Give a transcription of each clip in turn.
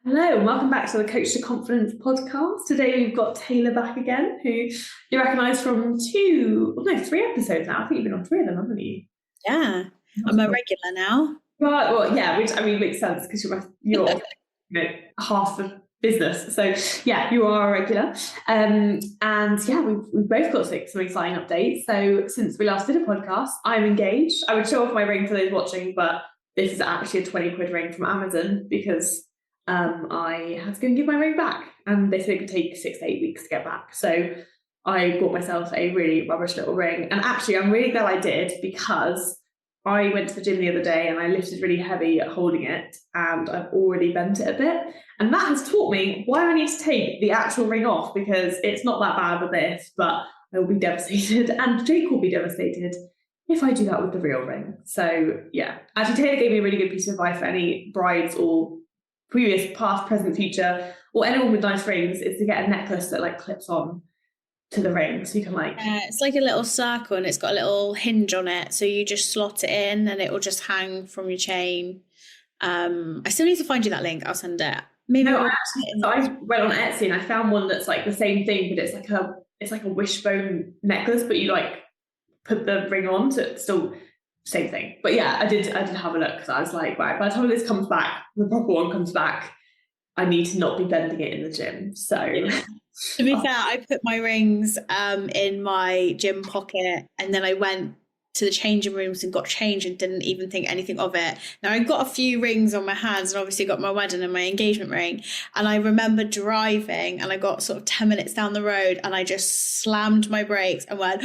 Hello, and welcome back to the Coach to Confidence podcast. Today we've got Tayla back again, who you recognise from three episodes now. I think you've been on three of them, haven't you? Yeah, I'm a regular now. Right, well, yeah, which I mean makes sense because you're half the business. So yeah, you are a regular. And yeah, we've both got some exciting updates. So since we last did a podcast, I'm engaged. I would show off my ring for those watching, but this is actually a 20 quid ring from Amazon because I had to go and give my ring back, and they said it could take 6 to 8 weeks to get back. So I bought myself a really rubbish little ring, and actually I'm really glad I did because I went to the gym the other day and I lifted really heavy holding it, and I've already bent it a bit, and that has taught me why I need to take the actual ring off, because it's not that bad with this, but I will be devastated and Jake will be devastated if I do that with the real ring. So yeah, actually Taylor gave me a really good piece of advice for any brides or previous, past, present, future, or anyone with nice rings, is to get a necklace that like clips on to the ring, so you can like. It's like a little circle, and it's got a little hinge on it, so you just slot it in, and it will just hang from your chain. I still need to find you that link. I'll send it. Maybe No, I went on Etsy and I found one that's like the same thing, but it's like a wishbone necklace, but you like put the ring on, so it's still same thing. But yeah, I did have a look because I was like, right, by the time this comes back, the proper one comes back, I need to not be bending it in the gym. So to be fair, I put my rings in my gym pocket, and then I went to the changing rooms and got changed and didn't even think anything of it. Now I got a few rings on my hands, and obviously got my wedding and my engagement ring. And I remember driving, and I got sort of 10 minutes down the road, and I just slammed my brakes and went,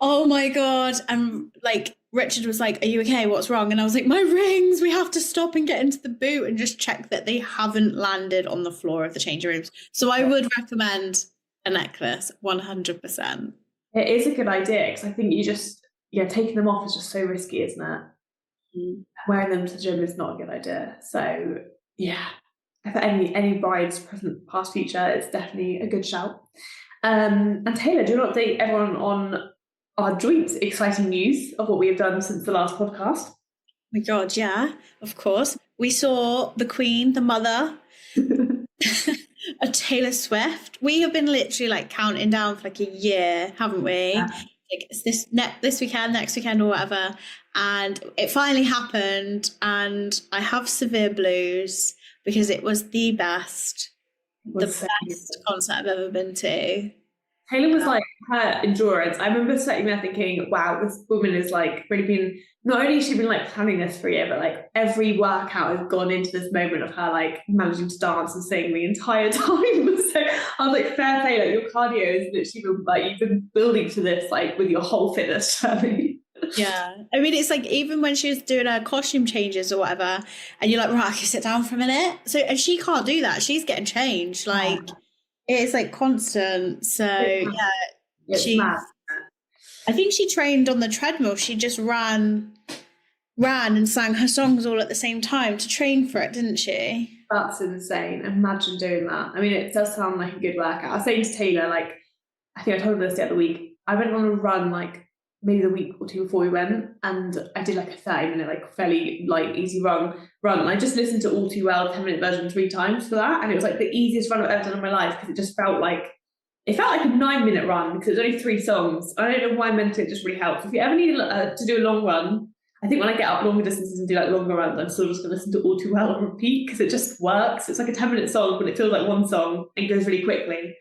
"Oh my God!" And like Richard was like, "Are you okay? What's wrong?" And I was like, "My rings, we have to stop and get into the boot and just check that they haven't landed on the floor of the changing rooms." So I would recommend a necklace, 100%. it is a good idea, because I think taking them off is just so risky, isn't it? Wearing them to the gym is not a good idea. So yeah, for any brides, present, past, future, it's definitely a good shout. And Taylor, do you want to update everyone on our joint exciting news of what we have done since the last podcast? Oh my God, yeah, of course. We saw the Queen, the mother, a Taylor Swift. We have been literally like counting down for like a year, haven't we? Yeah. Like it's this weekend, next weekend, or whatever. And it finally happened, and I have severe blues because it was the best concert I've ever been to. Taylor was like, her endurance. I remember sitting there thinking, wow, this woman is like really been, not only has she been like planning this for a year, but like every workout has gone into this moment of her like managing to dance and sing the entire time. So I was like, fair play, like your cardio is literally been, like, you've been building to this like with your whole fitness journey. Yeah. I mean, it's like even when she was doing her costume changes or whatever, and you're like, right, can you sit down for a minute? So, and she can't do that. She's getting changed. Like, it's like constant. So, yeah, I think she trained on the treadmill. She just ran and sang her songs all at the same time to train for it, didn't she? That's insane. Imagine doing that. I mean, it does sound like a good workout. I was saying to Taylor, like, I think I told her this the other week, I went on a run like maybe the week or two before we went, and I did like a 30-minute, like fairly light, easy run. And I just listened to All Too Well 10-minute version 3 times for that, and it was like the easiest run I've ever done in my life, because it felt like a 9-minute run, because it was only 3 songs. I don't know why mentally it just really helps. If you ever need to do a long run, I think when I get up longer distances and do like longer runs, I'm still just going to listen to All Too Well on repeat, because it just works. It's like a 10-minute song, but it feels like one song and goes really quickly.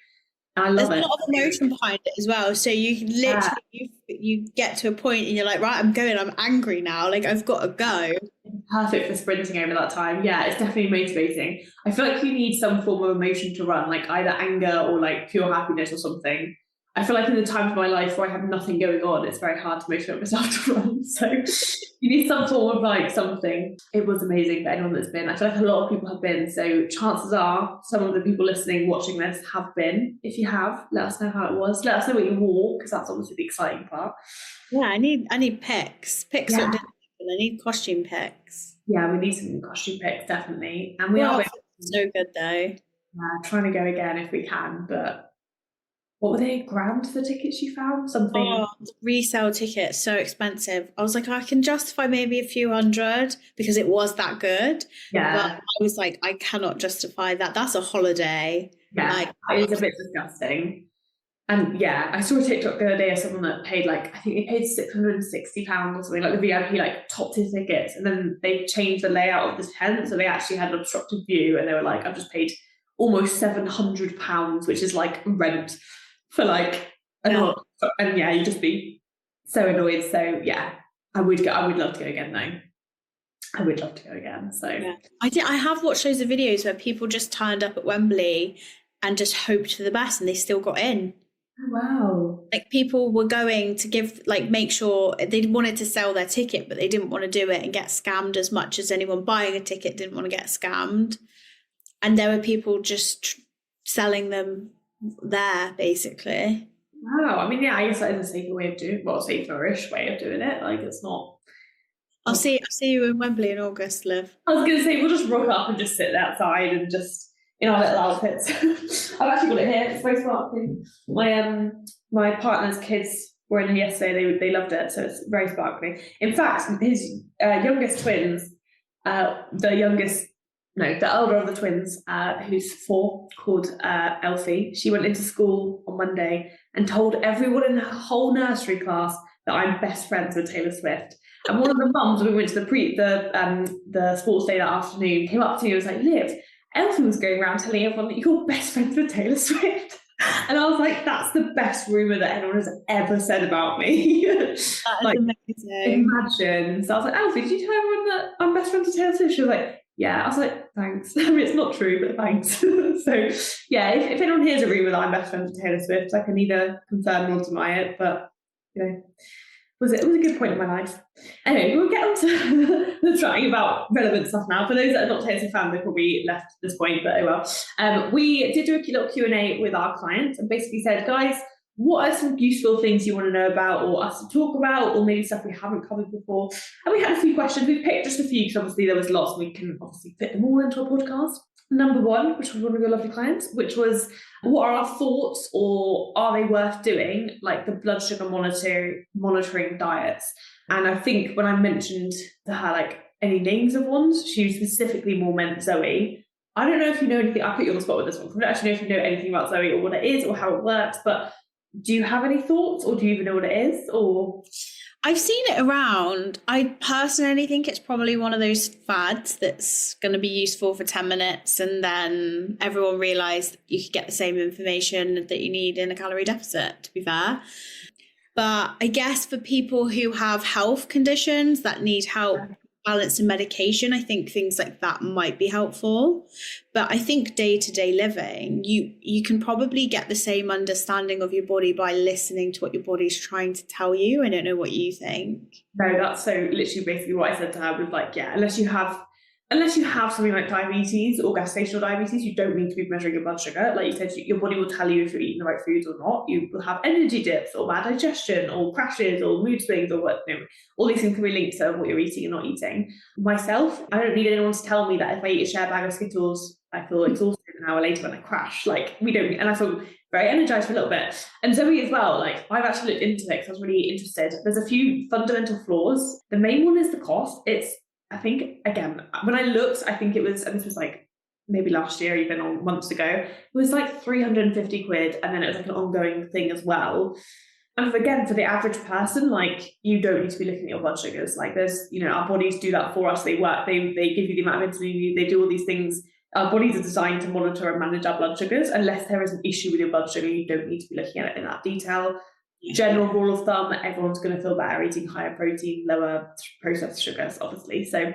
And I love There's it. a lot of emotion behind it as well. So you can literally, you get to a point and you're like, right, I'm angry now. Like, I've got to go. Perfect for sprinting over that time. Yeah, it's definitely motivating. I feel like you need some form of emotion to run, like either anger or like pure happiness or something. I feel like in the times of my life where I have nothing going on, it's very hard to motivate myself to run. So you need some form of like something. It was amazing for anyone that's been. I feel like a lot of people have been. So chances are some of the people listening, watching this have been. If you have, let us know how it was. Let us know what you wore, because that's obviously the exciting part. Yeah, I need pics. Pics are different. I need costume pics. Yeah, we need some costume pics, definitely. And we are so good though. Trying to go again if we can, but what were they, £1,000 for the tickets you found? Something. Oh, the resale tickets, so expensive. I was like, I can justify maybe a few hundred because it was that good. But Yeah. I was like, I cannot justify that. That's a holiday. Yeah. Like, It is a bit disgusting. And yeah, I saw a TikTok the other day of someone that paid like, I think they paid £660 or something, like the VIP, like top tier tickets. And then they changed the layout of the tent. So they actually had an obstructed view, and they were like, I've just paid almost £700, which is like rent for like an hour. And yeah, you'd just be so annoyed. So yeah, I would love to go again though. I would love to go again. So yeah. I have watched loads of videos where people just turned up at Wembley and just hoped for the best, and they still got in. Oh, wow. Like, people were going to give, like, make sure they wanted to sell their ticket, but they didn't want to do it and get scammed as much as anyone buying a ticket didn't want to get scammed. And there were people just selling them there, basically. Wow. I mean, yeah, I guess that is a safer way of doing, well, safer-ish way of doing it. Like, it's not. I'll see you in Wembley in August, Liv. I was going to say, we'll just rock up and just sit outside and just in our little outfits. I've actually got it here. It's very sparkling. My partner's kids were in here yesterday. They loved it, so it's very sparkling. In fact, his youngest twins, the elder of the twins, who's 4, called Elfie. She went into school on Monday and told everyone in her whole nursery class that I'm best friends with Taylor Swift. And one of the mums, when we went to the sports day that afternoon, came up to me and was like, Liv, Elfie was going around telling everyone that you're best friends with Taylor Swift. And I was like, that's the best rumour that anyone has ever said about me. That is amazing. Imagine. So I was like, Elfie, did you tell everyone that I'm best friends with Taylor Swift? She was like, yeah. I was like, thanks. I mean, it's not true, but thanks. So yeah, if anyone hears a rumour that I'm best friends with Taylor Swift, I can either confirm or deny it, but you know, it was a good point in my life. Anyway, we'll get on to the chatting about relevant stuff now. For those that are not Taylor Swift fans, they probably left at this point, but oh well. We did do a little Q&A with our clients and basically said, guys, what are some useful things you want to know about or us to talk about, or maybe stuff we haven't covered before? And we had a few questions. We've picked just a few because obviously there was lots and we can obviously fit them all into a podcast. Number 1, which was one of your lovely clients, which was, what are our thoughts, or are they worth doing, like the blood sugar monitoring diets? And I think when I mentioned to her like any names of ones, she specifically more meant Zoe. I don't know if you know anything. I put you on the spot with this one. I don't actually know if you know anything about Zoe or what it is or how it works, but do you have any thoughts, or do you even know what it is? Or I've seen it around. I personally think it's probably one of those fads that's going to be useful for 10 minutes and then everyone realised you could get the same information that you need in a calorie deficit, to be fair. But I guess for people who have health conditions that need help balancing medication, I think things like that might be helpful. But I think day-to-day living, you can probably get the same understanding of your body by listening to what your body's trying to tell you. I don't know what you think. No, that's so literally basically what I said to her was like, yeah, unless you have something like diabetes or gestational diabetes, you don't need to be measuring your blood sugar. Like you said, your body will tell you if you're eating the right foods or not. You will have energy dips or bad digestion or crashes or mood swings or what, all these things can be linked to what you're eating and not eating. Myself, I don't need anyone to tell me that if I eat a share bag of Skittles, I feel exhausted an hour later when I crash. Like we don't, and I feel very energized for a little bit. And Zoe as well, like I've actually looked into it because I was really interested. There's a few fundamental flaws. The main one is the cost. I think, again, when I looked, I think it was, and this was like maybe last year, even or months ago, it was like 350 quid. And then it was like an ongoing thing as well. And again, for the average person, like you don't need to be looking at your blood sugars. Like there's, our bodies do that for us. They work, they give you the amount of insulin you need, they do all these things. Our bodies are designed to monitor and manage our blood sugars. Unless there is an issue with your blood sugar, you don't need to be looking at it in that detail. General rule of thumb, everyone's going to feel better eating higher protein, lower processed sugars, obviously. So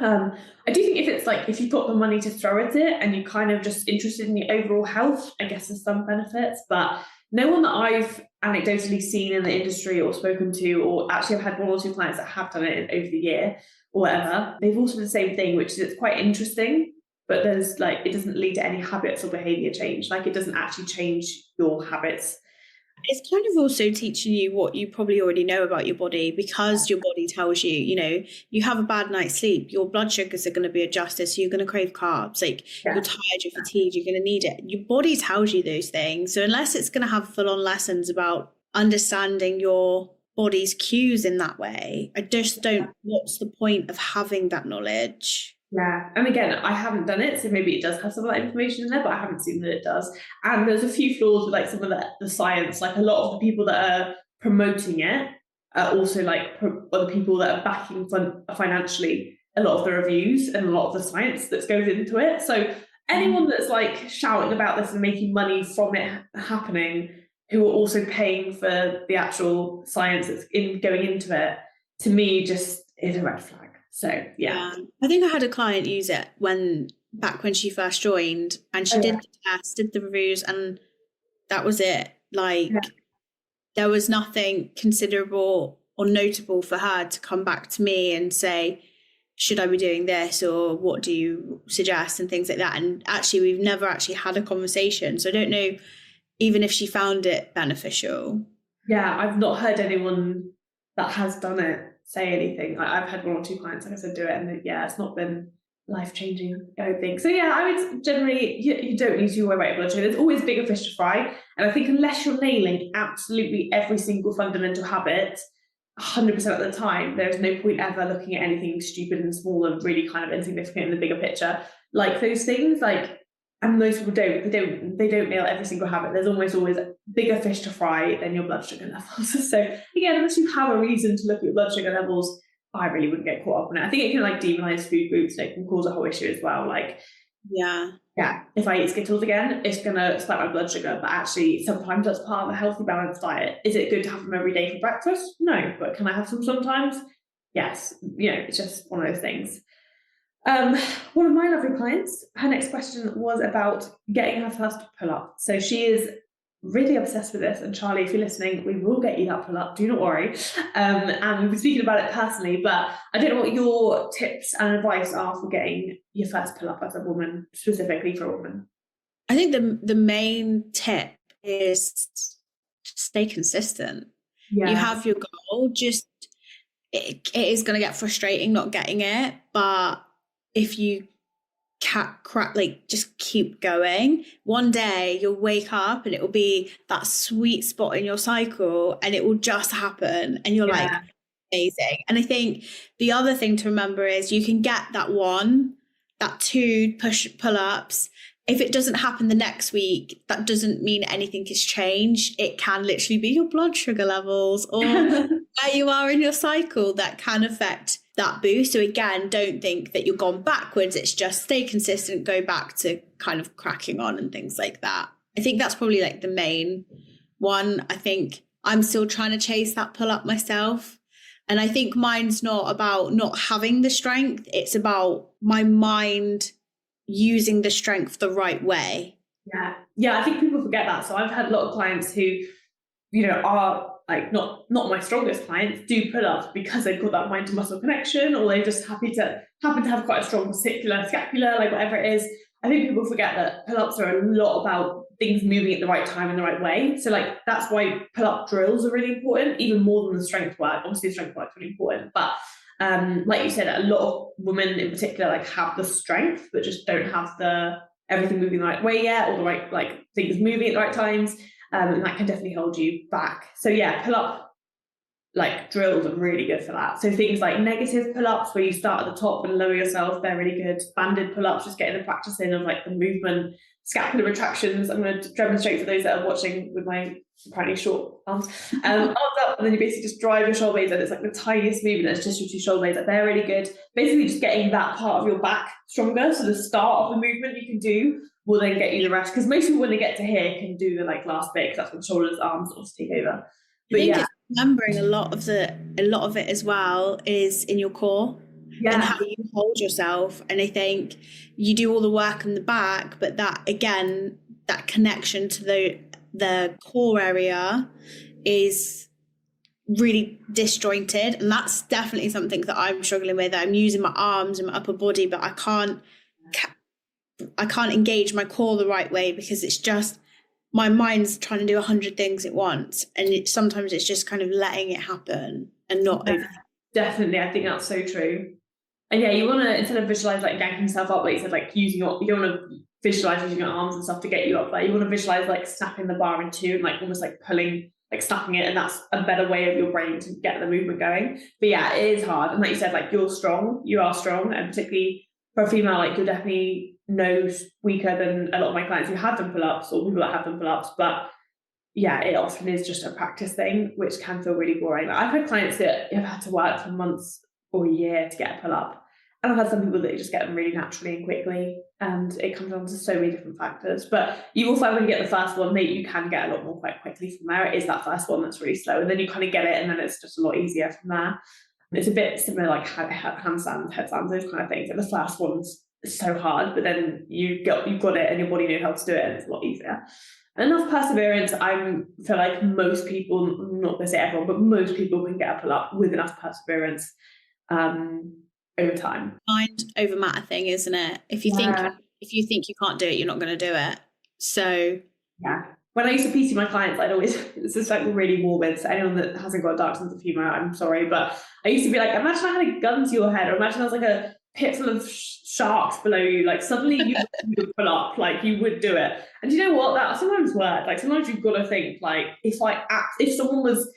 I do think if you've got the money to throw at it and you're kind of just interested in the overall health, I guess there's some benefits, but no one that I've anecdotally seen in the industry or spoken to, or actually I've had 1 or 2 clients that have done it over the year or whatever, they've also done the same thing, which is it's quite interesting, but there's it doesn't lead to any habits or behavior change. Like it doesn't actually change your habits. It's kind of also teaching you what you probably already know about your body, because your body tells you, you know, you have a bad night's sleep, your blood sugars are going to be adjusted, so you're going to crave carbs. Like, you're tired, you're fatigued, you're going to need it. Your body tells you those things. So unless it's going to have full-on lessons about understanding your body's cues in that way, I just don't, what's the point of having that knowledge? Yeah, and again, I haven't done it, so maybe it does have some of that information in there, but I haven't seen that it does. And there's a few flaws with like some of the science. Like a lot of the people that are promoting it are also like are the people that are backing financially a lot of the reviews and a lot of the science that goes into it. So anyone that's like shouting about this and making money from it happening, who are also paying for the actual science that's going into it, to me just is a red flag. So yeah. I think I had a client use it back when she first joined, and she did the test, did the reviews, and that was it. Like, there was nothing considerable or notable for her to come back to me and say, should I be doing this, or what do you suggest, and things like that. And actually, we've never actually had a conversation, so I don't know even if she found it beneficial. Yeah, I've not heard anyone that has done it say anything. I've had one or two clients, like I said, do it, and it's not been life-changing, I don't think. So yeah, I would generally, you don't need to worry about your blood sugar. There's always bigger fish to fry, and I think unless you're nailing absolutely every single fundamental habit 100% of the time, there's no point ever looking at anything stupid and small and really kind of insignificant in the bigger picture. Like those things, and most people they don't nail every single habit. There's almost always bigger fish to fry than your blood sugar levels. So again, unless you have a reason to look at your blood sugar levels, I really wouldn't get caught up on it. I think it can like demonize food groups, and it can cause a whole issue as well. Like, yeah, if I eat Skittles again, it's gonna spike my blood sugar. But actually, sometimes that's part of a healthy, balanced diet. Is it good to have them every day for breakfast? No, but can I have some sometimes? Yes. It's just one of those things. One of my lovely clients, her next question was about getting her first pull-up. So she is really obsessed with this, and Charlie, if you're listening, we will get you that pull-up, do not worry. And we've been speaking about it personally, but I don't know what your tips and advice are for getting your first pull-up as a woman, specifically for a woman. I think the main tip is stay consistent. You have your goal, just it is going to get frustrating not getting it, but if you just keep going, one day you'll wake up and it will be that sweet spot in your cycle, and it will just happen, and you're like, amazing. And I think the other thing to remember is you can get that 2 pull-ups. If it doesn't happen the next week, that doesn't mean anything has changed. It can literally be your blood sugar levels or where you are in your cycle that can affect that boost. So again, don't think that you've gone backwards. It's just stay consistent, go back to kind of cracking on and things like that. I think that's probably like the main one. I think I'm still trying to chase that pull up myself. And I think mine's not about not having the strength. It's about my mind using the strength the right way. Yeah, I think people forget that. So I've had a lot of clients who, are like not my strongest clients, do pull-ups because they've got that mind to muscle connection, or they just happen to have quite a strong scapula, like whatever it is. I think people forget that pull-ups are a lot about things moving at the right time in the right way. So like that's why pull-up drills are really important, even more than the strength work. Obviously the strength work is really important, but like you said, a lot of women in particular like have the strength but just don't have the everything moving the right way yet, or the right like things moving at the right times, and that can definitely hold you back. So yeah, pull up like drills are really good for that. So things like negative pull-ups where you start at the top and lower yourself, they're really good. Banded pull-ups, just getting the practice in of like the movement. Scapular retractions, I'm going to demonstrate for those that are watching with my apparently short arms. Arms up, and then you basically just drive your shoulder blades, and it's like the tiniest movement. It's just your 2 shoulder blades. Like they're really good. Basically, just getting that part of your back stronger. So the start of the movement you can do will then get you the rest. Because most people, when they get to here, can do the like last bit, because that's when shoulders, arms obviously take over. But I think it's remembering a lot of it as well is in your core. And how you hold yourself. And I think you do all the work in the back, but that again, that connection to the core area is really disjointed, and that's definitely something that I'm struggling with. I'm using my arms and my upper body, but I can't engage my core the right way because it's just my mind's trying to do 100 things at once, and sometimes it's just kind of letting it happen and not over. Definitely, I think that's so true. And yeah, you want to, instead of visualize like yanking yourself up, like you said, like you don't want to visualize using your arms and stuff to get you up there. You want to visualize like snapping the bar in two and like almost like pulling, like snapping it, and that's a better way of your brain to get the movement going. But yeah, it is hard. And like you said, like you are strong, and particularly for a female, like you're definitely no weaker than a lot of my clients who have done pull-ups or people that have done pull-ups. But yeah, it often is just a practice thing, which can feel really boring. Like, I've had clients that have had to work for months or a year to get a pull-up. And I've had some people that just get them really naturally and quickly, and it comes down to so many different factors. But you will find when you get the first one, mate, you can get a lot more quite quickly from there. It is that first one that's really slow, and then you kind of get it, and then it's just a lot easier from there. It's a bit similar like handstands, headstands, those kind of things. Like the first one's so hard, but then you've got it, and your body knows how to do it, and it's a lot easier. And enough perseverance, I feel like most people, I'm not going to say everyone, but most people can get a pull up with enough perseverance over time. Mind over matter thing, isn't it? If you think you can't do it, you're not going to do it. So yeah. When I used to PT my clients, I'd always, this is like really morbid, so anyone that hasn't got a dark sense of humor, I'm sorry, but I used to be like, imagine I had a gun to your head, or imagine there was like a pit full of sharks below you, like suddenly you would pull up, like you would do it. And you know what, that sometimes works. Like sometimes you've got to think, like if someone was,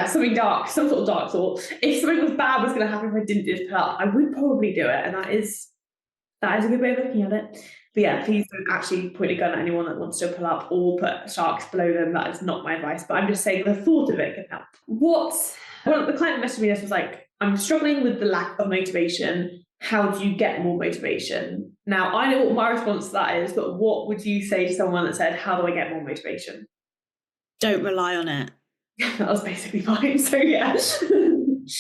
something dark, some sort of dark thought, if something was bad was going to happen if I didn't do this pull up, I would probably do it. And that is a good way of looking at it. But yeah, please don't actually point a gun at anyone that wants to pull up or put sharks below them. That is not my advice, but I'm just saying the thought of it can help. The client messaged me, this was like, I'm struggling with the lack of motivation. How do you get more motivation? Now, I know what my response to that is, but what would you say to someone that said, how do I get more motivation? Don't rely on it. That was basically fine. So yeah.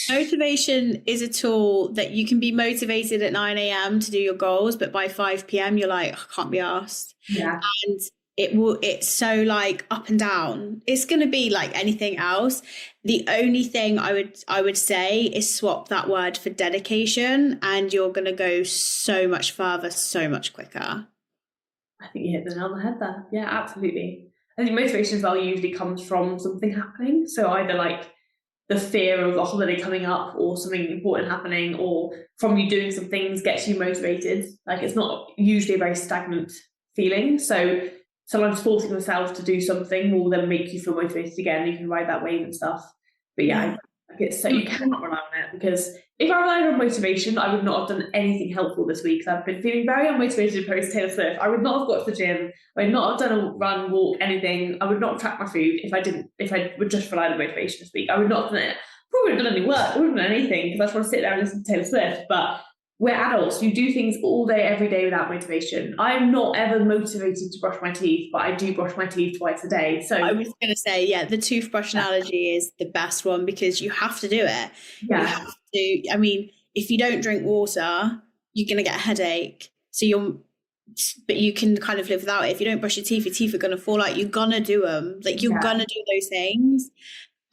Motivation is a tool that you can be motivated at 9 a.m. to do your goals, but by 5 p.m. you're like, I can't be asked. Yeah. And it's so like up and down. It's going to be like anything else. The only thing I would say is swap that word for dedication, and you're going to go so much further, so much quicker. I think you hit the nail on the head there. Yeah, absolutely. I think motivation as well usually comes from something happening. So either like the fear of a holiday coming up or something important happening, or from you doing some things gets you motivated. Like it's not usually a very stagnant feeling. So sometimes forcing yourself to do something will then make you feel motivated again. You can ride that wave and stuff. But yeah, you cannot rely on it, because if I relied on motivation, I would not have done anything helpful this week. I've been feeling very unmotivated post Taylor Swift. I would not have got to the gym. I would not have done a run, walk, anything. I would not have tracked my food if I would just rely on motivation this week. I would not have done it. Probably wouldn't have done any work. I wouldn't have done anything, because I just want to sit there and listen to Taylor Swift. But we're adults. You do things all day, every day without motivation. I'm not ever motivated to brush my teeth, but I do brush my teeth twice a day. So I was going to say, the toothbrush analogy is the best one, because you have to do it. Yeah. You have to. I mean, if you don't drink water, you're going to get a headache. But you can kind of live without it. If you don't brush your teeth are going to fall out. You're going to do them. Like you're going to do those things.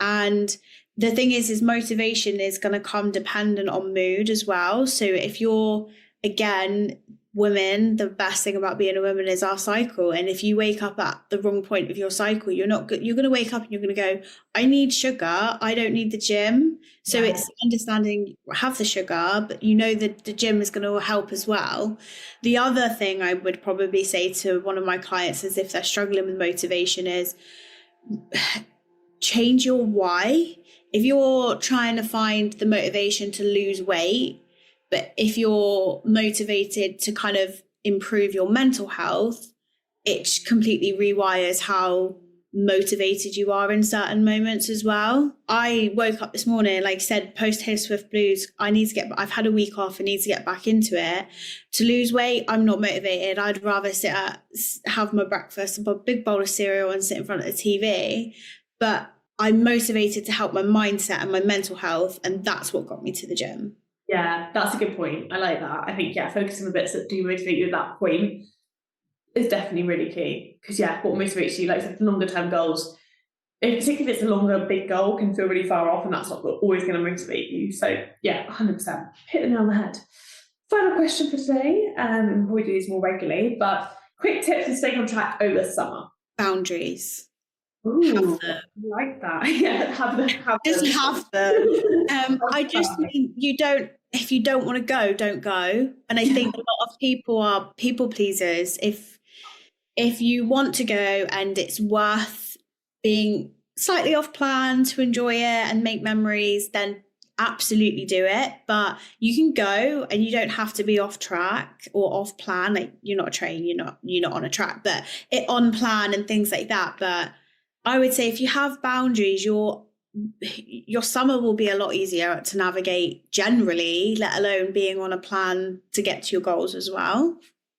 And the thing is motivation is going to come dependent on mood as well. So if you're, again, women, the best thing about being a woman is our cycle. And if you wake up at the wrong point of your cycle, you're going to wake up and you're going to go, I need sugar. I don't need the gym. So it's understanding, have the sugar, but you know that the gym is going to help as well. The other thing I would probably say to one of my clients is, if they're struggling with motivation, is change your why. If you're trying to find the motivation to lose weight, but if you're motivated to kind of improve your mental health, it completely rewires how motivated you are in certain moments as well. I woke up this morning, like I said, post Taylor Swift blues, I've had a week off, I need to get back into it. To lose weight, I'm not motivated. I'd rather have my breakfast, a big bowl of cereal, and sit in front of the TV. But I'm motivated to help my mindset and my mental health, and that's what got me to the gym. Yeah, that's a good point. I like that. I think, focusing on the bits that do motivate you at that point is definitely really key. Because, what motivates you, like I said, longer term goals, particularly if it's a longer, big goal, can feel really far off, and that's not always going to motivate you. So, 100%. Hit the nail on the head. Final question for today. We'll do these more regularly, but quick tips to stay on track over summer. Boundaries. Ooh, I like that. Yeah, have them. Just have them. I just mean if you don't want to go, don't go. And I think a lot of people are people pleasers. If you want to go and it's worth being slightly off plan to enjoy it and make memories, then absolutely do it. But you can go and you don't have to be off track or off plan. Like, you're not a train, you're not on a track, but it on plan and things like that. But I would say if you have boundaries, your summer will be a lot easier to navigate generally, let alone being on a plan to get to your goals as well.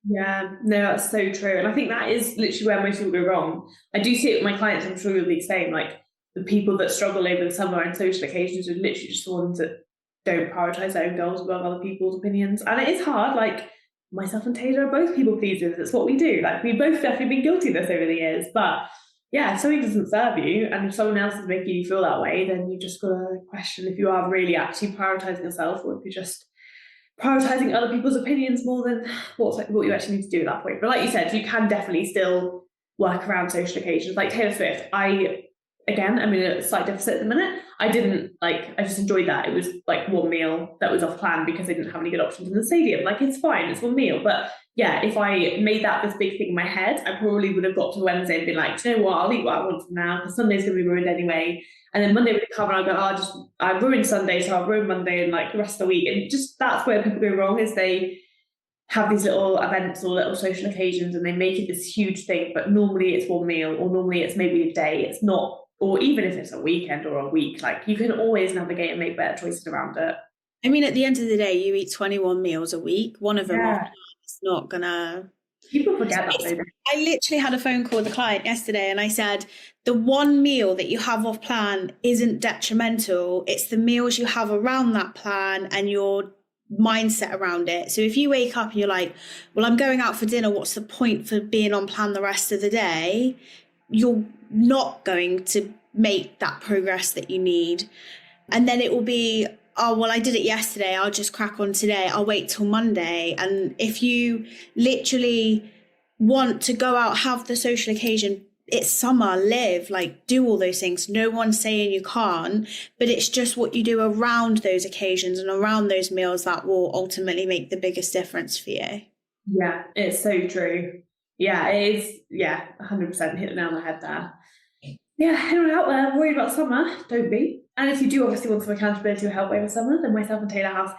Yeah, no, that's so true. And I think that is literally where most people go wrong. I do see it with my clients, I'm sure you'll be the same. Like, the people that struggle over the summer and social occasions are literally just the ones that don't prioritise their own goals above other people's opinions. And it is hard. Like, myself and Taylor are both people pleasers. It's what we do. Like, we've both definitely been guilty of this over the years. But yeah, if something doesn't serve you and if someone else is making you feel that way, then you just got to question if you are really actually prioritising yourself, or if you're just prioritizing other people's opinions more than what you actually need to do at that point. But like you said, you can definitely still work around social occasions. Like Taylor Swift, I'm in a slight deficit at the minute. I just enjoyed that. It was like one meal that was off plan because they didn't have any good options in the stadium. Like, it's fine, it's one meal. But yeah, if I made that this big thing in my head, I probably would have got to Wednesday and been like, do you know what, I'll eat what I want from now, because Sunday's going to be ruined anyway. And then Monday would come and I'll go, I ruined Sunday, so I'll ruin Monday and like the rest of the week. And just that's where people go wrong, is they have these little events or little social occasions and they make it this huge thing, but normally it's one meal, or normally it's maybe a day. It's not, or even if it's a weekend or a week, like, you can always navigate and make better choices around it. I mean, at the end of the day, you eat 21 meals a week. One of them is not gonna... People forget that though. I literally had a phone call with a client yesterday and I said, the one meal that you have off plan isn't detrimental. It's the meals you have around that plan and your mindset around it. So if you wake up and you're like, well, I'm going out for dinner, what's the point for being on plan the rest of the day? You're not going to make that progress that you need. And then it will be, oh, well, I did it yesterday, I'll just crack on today, I'll wait till Monday. And if you literally want to go out, have the social occasion, it's summer, live, like, do all those things. No one's saying you can't, but it's just what you do around those occasions and around those meals that will ultimately make the biggest difference for you. Yeah, it's so true. Yeah, it is. Yeah, 100% hit the nail on the head there. Yeah, anyone out there worried about summer, don't be. And if you do obviously want some accountability or help over summer, then myself and Taylor have